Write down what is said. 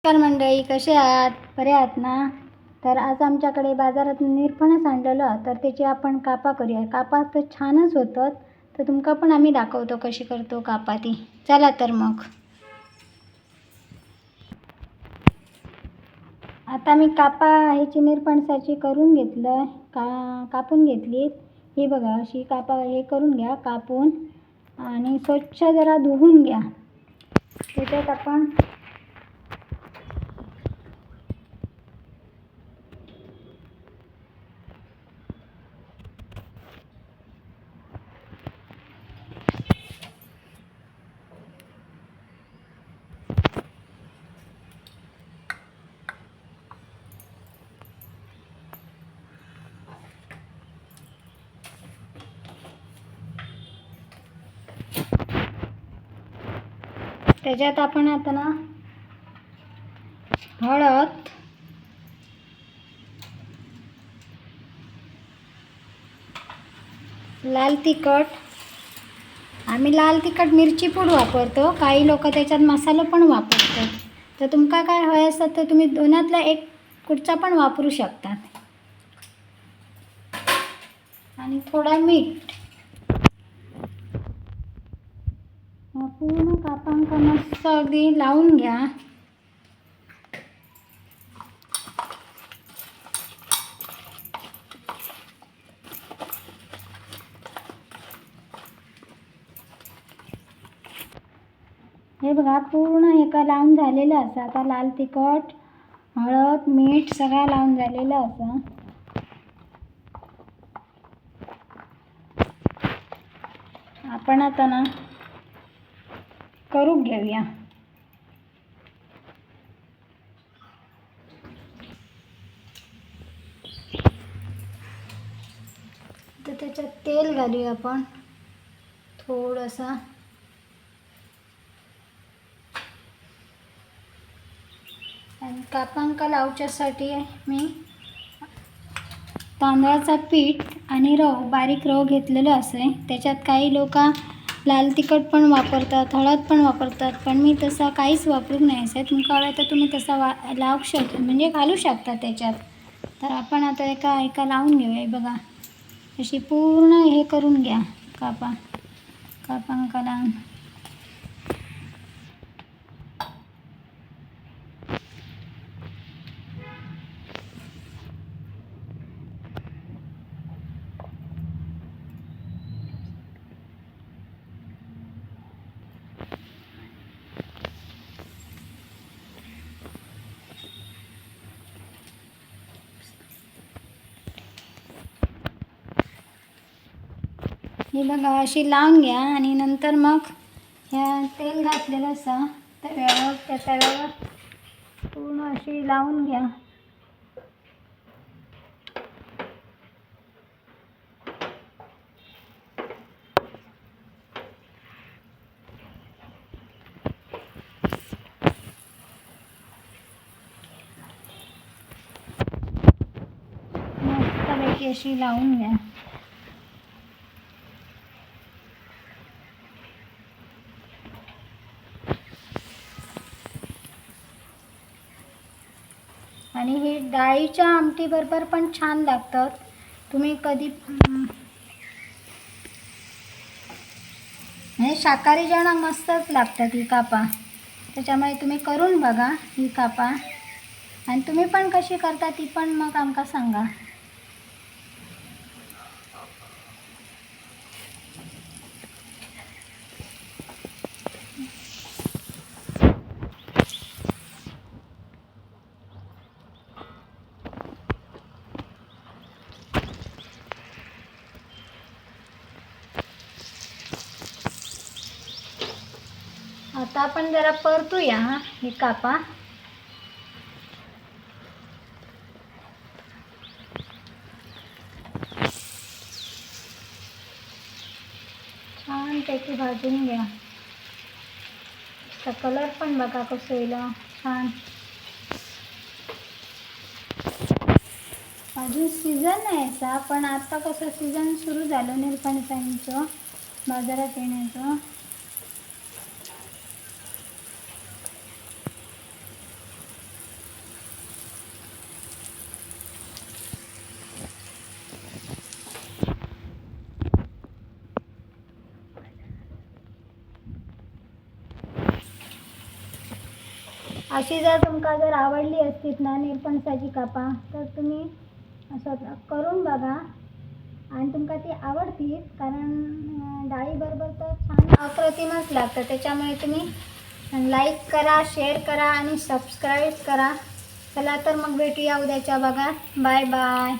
नमस्कार मंडळी, कसे आहात? बरे आहात ना? तर आज आमच्याकडे बाजारात निरफणस आणलेलं, तर त्याची आपण कापा करूया. कापा तर छानच होतं, तर तुमका पण आम्ही दाखवतो कशी करतो कापा ती. चला तर मग. आता मी कापा ह्याची निरफणसाची करून घेतलं, कापून घेतली. ही बघा, अशी कापा हे करून घ्या कापून, आणि स्वच्छ जरा धुवून घ्या. त्याच्यात आपण त्याच्यात आपण आता ना हळद, लाल तिखट, आम्ही लाल तिखट मिरची पूड वापरतो, काही लोक त्याच्यात मसाला पण वापरतात. तर तुमका काय हवे असतात तर तुम्ही दोनातला एक कुठचा पण वापरू शकता. आणि थोडा मीठ. पूर्ण कापांका मस्त अगदी लावून घ्या. हे बघा, पूर्ण हे का लावून झालेलं असं. आता लाल तिखट, हळद, मीठ सगळं लावून झालेलं असं. आपण आता ना करून घेऊया. तर त्याच्यात तेल घालूया आपण थोडंसं. आणि कापांका लावच्यासाठी मी तांदळाचा पीठ आणि रव, बारीक रव घेतलेलं असे. त्याच्यात काही लोक लाल तिखट पण वापरतात, हळद पण वापरतात, पण मी तसा काहीच वापरू नाही असे. तुमका हवं तर तुम्ही तसा लावू शकता, म्हणजे घालू शकता त्याच्यात. तर आपण आता एका लावून घेऊया. बघा, अशी पूर्ण हे करून घ्या कापांका लावून. हे बघा, अशी लावून घ्या. आणि नंतर मग ह्या तेल घातलेलं असं तव्यावर, त्या तव्यावर पूर्ण अशी लावून घ्या. मस्तपैकी अशी लावून घ्या. आणि हे डाळीच्या आमटीबरोबर पण छान लागतात. तुम्ही कधी म्हणजे शाकाहारी जेवणाक मस्तच लागतात ही कापा. त्याच्यामुळे तुम्ही करून बघा ही कापा. आणि तुम्ही पण कशी करता ती पण मग आमका सांगा. आता आपण जरा परतूया ही कापा. छान त्याची भाजून घ्या. तर कलर पण बघा कसं येईल छान. अजून सीझन आहे याचा, पण आता कसं सीझन सुरू झालं निरफणसांचं बाजारात येण्याचं. अशी जर तुमका जर आवडली असतीत ना निरपणसाची कापा तर तुम्ही असं करून बघा आणि तुमका ती आवडतील, कारण डाळी बरोबर तर छान अप्रतिमच लागतं. त्याच्यामुळे तुम्ही लाईक करा, शेअर करा आणि सबस्क्राईब करा. चला तर मग भेटूया उद्याच्या भागात. Bye bye.